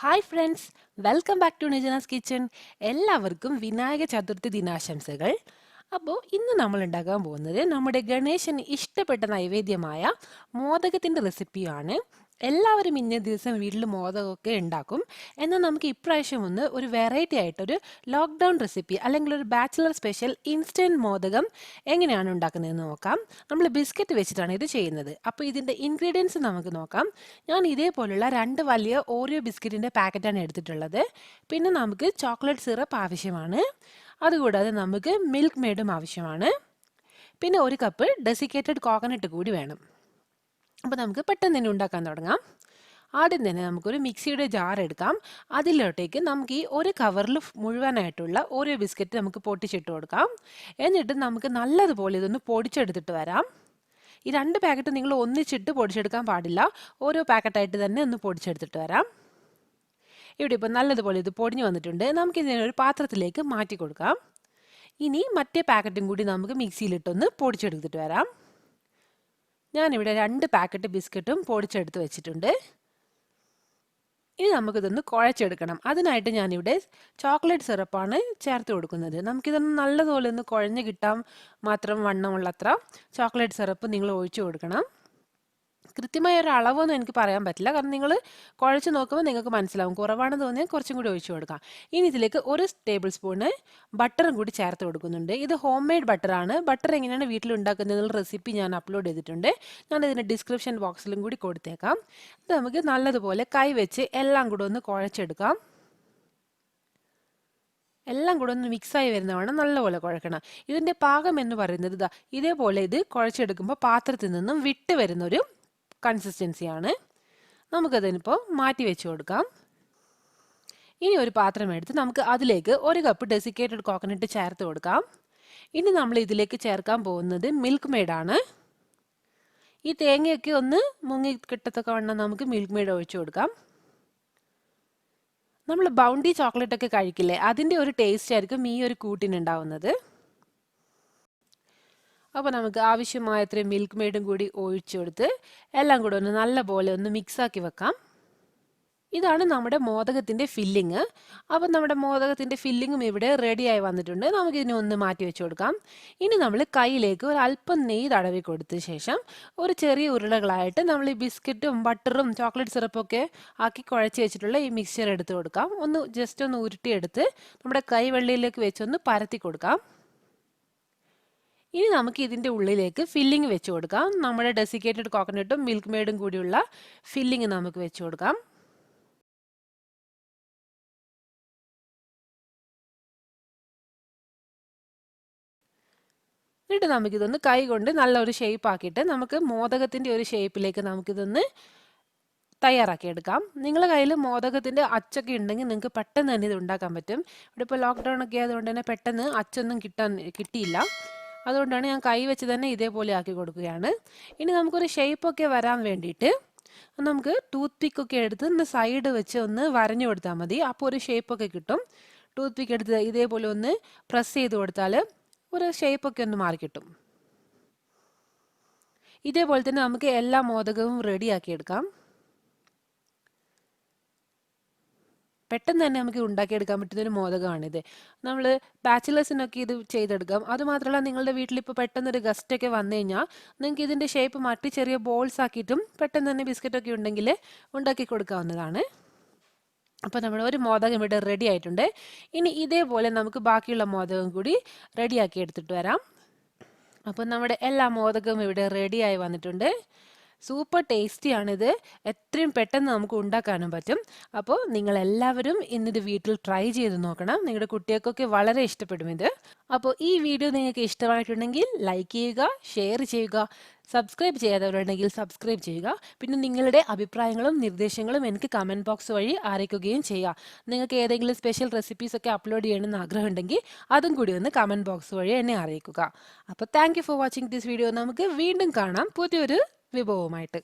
Hi friends, welcome back to Nijinas Kitchen. എല്ലാവർക്കും വിനായക ചതുർത്ഥി ദിനാശംസകൾ. അപ്പോൾ ഇന്ന് നമ്മൾ ഉണ്ടാക്കാൻ പോകുന്നത് നമ്മുടെ ഗണേശന് ഇഷ്ടപ്പെട്ട നൈവേദ്യമായ മോദകത്തിൻ്റെ റെസിപ്പിയാണ്. എല്ലാവരും ഇന്ന ദിവസം വീട്ടിൽ മോദകമൊക്കെ ഉണ്ടാക്കും. എന്നാൽ നമുക്ക് ഇപ്രാവശ്യം ഒരു വെറൈറ്റി ആയിട്ടൊരു ലോക്ക്ഡൗൺ റെസിപ്പി അല്ലെങ്കിൽ ഒരു ബാച്ചിലർ സ്പെഷ്യൽ ഇൻസ്റ്റൻറ്റ് മോദകം എങ്ങനെയാണ് ഉണ്ടാക്കുന്നതെന്ന് നോക്കാം. നമ്മൾ ബിസ്ക്കറ്റ് വെച്ചിട്ടാണ് ഇത് ചെയ്യുന്നത്. അപ്പോൾ ഇതിൻ്റെ ഇൻഗ്രീഡിയൻസ് നമുക്ക് നോക്കാം. ഞാൻ ഇതേപോലുള്ള 2 വലിയ ഓറിയോ ബിസ്ക്കറ്റിൻ്റെ പാക്കറ്റാണ് എടുത്തിട്ടുള്ളത്. പിന്നെ നമുക്ക് ചോക്ലേറ്റ് സിറപ്പ് ആവശ്യമാണ്. അതുകൂടാതെ നമുക്ക് മിൽക്ക് മെയ്ഡും ആവശ്യമാണ്. പിന്നെ 1 കപ്പ് ഡെസിക്കേറ്റഡ് കോക്കനട്ട് കൂടി വേണം. അപ്പോൾ നമുക്ക് പെട്ടെന്ന് തന്നെ ഉണ്ടാക്കാൻ തുടങ്ങാം. ആദ്യം തന്നെ നമുക്കൊരു മിക്സിയുടെ ജാർ എടുക്കാം. അതിലോട്ടേക്ക് നമുക്ക് ഈ ഒരു കവറിൽ മുഴുവനായിട്ടുള്ള ഓരോ ബിസ്ക്കറ്റ് നമുക്ക് പൊട്ടിച്ചിട്ട് കൊടുക്കാം. എന്നിട്ട് നമുക്ക് നല്ലതുപോലെ ഇതൊന്ന് പൊടിച്ചെടുത്തിട്ട് വരാം. ഈ 2 പാക്കറ്റ് നിങ്ങൾ ഒന്നിച്ചിട്ട് പൊടിച്ചെടുക്കാൻ പാടില്ല. ഓരോ പാക്കറ്റായിട്ട് തന്നെ ഒന്ന് പൊടിച്ചെടുത്തിട്ട് വരാം. ഇവിടെ ഇപ്പോൾ നല്ലതുപോലെ ഇത് പൊടിഞ്ഞു വന്നിട്ടുണ്ട്. നമുക്കിതിനെ ഒരു പാത്രത്തിലേക്ക് മാറ്റി കൊടുക്കാം. ഇനി മറ്റേ പാക്കറ്റും കൂടി നമുക്ക് മിക്സിയിലിട്ടൊന്ന് പൊടിച്ചെടുത്തിട്ട് വരാം. ഞാനിവിടെ 2 പാക്കറ്റ് ബിസ്ക്കറ്റും പൊടിച്ചെടുത്ത് വെച്ചിട്ടുണ്ട്. ഇനി നമുക്കിതൊന്ന് കുഴച്ചെടുക്കണം. അതിനായിട്ട് ഞാനിവിടെ ചോക്ലേറ്റ് സിറപ്പാണ് ചേർത്ത് കൊടുക്കുന്നത്. നമുക്കിതൊന്ന് നല്ലതുപോലെ ഒന്ന് കുഴഞ്ഞ് കിട്ടാൻ മാത്രം വണ്ണമുള്ളത്ര ചോക്ലേറ്റ് സിറപ്പ് നിങ്ങൾ ഒഴിച്ചു കൊടുക്കണം. കൃത്യമായ ഒരു അളവൊന്നും എനിക്ക് പറയാൻ പറ്റില്ല, കാരണം നിങ്ങൾ കുഴച്ച് നോക്കുമ്പോൾ നിങ്ങൾക്ക് മനസ്സിലാവും. കുറവാണെന്ന് തോന്നിയാൽ കുറച്ചും കൂടി ഒഴിച്ചു കൊടുക്കാം. ഇനി ഇതിലേക്ക് 1 ടേബിൾ സ്പൂണ് ബട്ടറും കൂടി ചേർത്ത് കൊടുക്കുന്നുണ്ട്. ഇത് ഹോം മെയ്ഡ് ബട്ടറാണ്. ബട്ടർ എങ്ങനെയാണ് വീട്ടിൽ ഉണ്ടാക്കുന്നതെന്നുള്ള റെസിപ്പി ഞാൻ അപ്ലോഡ് ചെയ്തിട്ടുണ്ട്. ഞാൻ ഇതിൻ്റെ ഡിസ്ക്രിപ്ഷൻ ബോക്സിലും കൂടി കൊടുത്തേക്കാം. ഇത് നമുക്ക് നല്ലതുപോലെ കൈ വെച്ച് എല്ലാം കൂടെ ഒന്ന് കുഴച്ചെടുക്കാം. എല്ലാം കൂടെ ഒന്ന് മിക്സായി വരുന്നതാണ് നല്ലപോലെ കുഴക്കണം. ഇതിൻ്റെ പാകം എന്ന് പറയുന്നത് ഇതേപോലെ ഇത് കുഴച്ചെടുക്കുമ്പോൾ പാത്രത്തിൽ നിന്നും വിട്ട് വരുന്നൊരു കൺസിസ്റ്റൻസിയാണ്. നമുക്കതിനിപ്പോൾ മാറ്റി വെച്ച് കൊടുക്കാം. ഇനി ഒരു പാത്രം എടുത്ത് നമുക്ക് അതിലേക്ക് 1 കപ്പ് ഡെസിക്കേറ്റഡ് കോക്കനട്ട് ചേർത്ത് കൊടുക്കാം. ഇനി നമ്മൾ ഇതിലേക്ക് ചേർക്കാൻ പോകുന്നത് മിൽക്ക് മെയ്ഡാണ്. ഈ തേങ്ങയൊക്കെ ഒന്ന് മുങ്ങി കിട്ടത്തൊക്കെ വണ്ണം നമുക്ക് മിൽക്ക് മെയ്ഡ് ഒഴിച്ചു കൊടുക്കാം. നമ്മൾ ബൗണ്ടി ചോക്ലേറ്റ് ഒക്കെ കഴിക്കില്ലേ, അതിൻ്റെ ഒരു ടേസ്റ്റ് ആയിരിക്കും ഈ ഒരു കൂട്ടിനുണ്ടാവുന്നത്. അപ്പോൾ നമുക്ക് ആവശ്യമായ അത്രയും മിൽക്ക് മെയ്ഡും കൂടി ഒഴിച്ചു കൊടുത്ത് എല്ലാം കൂടെ ഒന്ന് നല്ലപോലെ ഒന്ന് മിക്സാക്കി വെക്കാം. ഇതാണ് നമ്മുടെ മോദകത്തിൻ്റെ ഫില്ലിങ്. അപ്പം നമ്മുടെ മോദകത്തിൻ്റെ ഫില്ലിങ്ങും ഇവിടെ റെഡിയായി വന്നിട്ടുണ്ട്. നമുക്കിതിനെ ഒന്ന് മാറ്റി വെച്ച് കൊടുക്കാം. ഇനി നമ്മൾ കയ്യിലേക്ക് ഒരു അല്പം നെയ്യ് തടവി കൊടുത്ത ശേഷം ഒരു ചെറിയ ഉരുളകളായിട്ട് നമ്മൾ ഈ ബിസ്ക്കറ്റും ബട്ടറും ചോക്ലേറ്റ് സിറപ്പൊക്കെ ആക്കി കുഴച്ച് വെച്ചിട്ടുള്ള ഈ മിക്സ്ചർ എടുത്ത് കൊടുക്കാം. ജസ്റ്റ് ഒന്ന് ഉരുട്ടിയെടുത്ത് നമ്മുടെ കൈവെള്ളിയിലേക്ക് വെച്ചൊന്ന് പരത്തി കൊടുക്കാം. ഇനി നമുക്ക് ഇതിൻ്റെ ഉള്ളിലേക്ക് ഫില്ലിങ് വെച്ച് കൊടുക്കാം. നമ്മുടെ ഡെസിക്കേറ്റഡ് കോക്കനട്ടും മിൽക്ക് മെയ്ഡും കൂടിയുള്ള ഫില്ലിങ് നമുക്ക് വെച്ച് കൊടുക്കാം. എന്നിട്ട് നമുക്കിതൊന്ന് കൈ കൊണ്ട് നല്ലൊരു ഷേപ്പ് ആക്കിയിട്ട് നമുക്ക് മോദകത്തിൻ്റെ ഒരു ഷേപ്പിലേക്ക് നമുക്കിതൊന്ന് തയ്യാറാക്കിയെടുക്കാം. നിങ്ങളുടെ കയ്യിൽ മോദകത്തിൻ്റെ അച്ചൊക്കെ ഉണ്ടെങ്കിൽ നിങ്ങൾക്ക് പെട്ടെന്ന് തന്നെ ഇത് ഉണ്ടാക്കാൻ പറ്റും. ഇവിടെ ഇപ്പോൾ ലോക്ക്ഡൗൺ ഒക്കെ ആയതുകൊണ്ട് തന്നെ പെട്ടെന്ന് അച്ചൊന്നും കിട്ടിയില്ല. അതുകൊണ്ടാണ് ഞാൻ കൈ വെച്ച് തന്നെ ഇതേപോലെ ആക്കി കൊടുക്കുകയാണ്. ഇനി നമുക്കൊരു ഷേപ്പൊക്കെ വരാൻ വേണ്ടിയിട്ട് നമുക്ക് ടൂത്ത് പിക്കൊക്കെ എടുത്ത് ഒന്ന് സൈഡ് വെച്ച് ഒന്ന് വരഞ്ഞു കൊടുത്താൽ മതി. അപ്പോൾ ഒരു ഷേപ്പൊക്കെ കിട്ടും. ടൂത്ത് പിക്ക് എടുത്ത് ഇതേപോലെ ഒന്ന് പ്രസ് ചെയ്ത് കൊടുത്താൽ ഒരു ഷേപ്പൊക്കെ ഒന്ന് മാറിക്കിട്ടും. ഇതേപോലെ തന്നെ നമുക്ക് എല്ലാ മോദകവും റെഡിയാക്കിയെടുക്കാം. പെട്ടെന്ന് തന്നെ നമുക്ക് ഉണ്ടാക്കിയെടുക്കാൻ പറ്റുന്ന ഒരു മോദകമാണിത്. നമ്മൾ ബാച്ചിലേഴ്സിനൊക്കെ ഇത് ചെയ്തെടുക്കാം. അതുമാത്രമല്ല, നിങ്ങളുടെ വീട്ടിൽ ഇപ്പോൾ പെട്ടെന്നൊരു ഗസ്റ്റൊക്കെ വന്നു കഴിഞ്ഞാൽ നിങ്ങൾക്ക് ഇതിൻ്റെ ഷേപ്പ് മാറ്റി ചെറിയ ബോൾസ് ആക്കിയിട്ടും പെട്ടെന്ന് തന്നെ ബിസ്ക്കറ്റൊക്കെ ഉണ്ടെങ്കിൽ ഉണ്ടാക്കി കൊടുക്കാവുന്നതാണ്. അപ്പോൾ നമ്മൾ ഒരു മോദകം ഇവിടെ റെഡി ആയിട്ടുണ്ട്. ഇനി ഇതേപോലെ നമുക്ക് ബാക്കിയുള്ള മോദകം കൂടി റെഡിയാക്കി എടുത്തിട്ട് വരാം. അപ്പോൾ നമ്മുടെ എല്ലാ മോദകവും ഇവിടെ റെഡിയായി വന്നിട്ടുണ്ട്. സൂപ്പർ ടേസ്റ്റിയാണിത്. എത്രയും പെട്ടെന്ന് നമുക്ക് ഉണ്ടാക്കാനും പറ്റും. അപ്പോൾ നിങ്ങളെല്ലാവരും ഇന്നിത് വീട്ടിൽ ട്രൈ ചെയ്ത് നോക്കണം. നിങ്ങളുടെ കുട്ടികൾക്കൊക്കെ വളരെ ഇഷ്ടപ്പെടും ഇത്. അപ്പോൾ ഈ വീഡിയോ നിങ്ങൾക്ക് ഇഷ്ടമായിട്ടുണ്ടെങ്കിൽ ലൈക്ക് ചെയ്യുക, ഷെയർ ചെയ്യുക, സബ്സ്ക്രൈബ് ചെയ്യാത്തവരുണ്ടെങ്കിൽ സബ്സ്ക്രൈബ് ചെയ്യുക. പിന്നെ നിങ്ങളുടെ അഭിപ്രായങ്ങളും നിർദ്ദേശങ്ങളും എനിക്ക് കമൻറ്റ് ബോക്സ് വഴി അറിയിക്കുകയും ചെയ്യുക. നിങ്ങൾക്ക് ഏതെങ്കിലും സ്പെഷ്യൽ റെസിപ്പീസൊക്കെ അപ്ലോഡ് ചെയ്യണമെന്ന് ആഗ്രഹമുണ്ടെങ്കിൽ അതും കൂടി ഒന്ന് കമൻറ്റ് ബോക്സ് വഴി എന്നെ അറിയിക്കുക. അപ്പോൾ thank you for watching this video. നമുക്ക് വീണ്ടും കാണാം പുതിയൊരു വിഭവമായിട്ട്.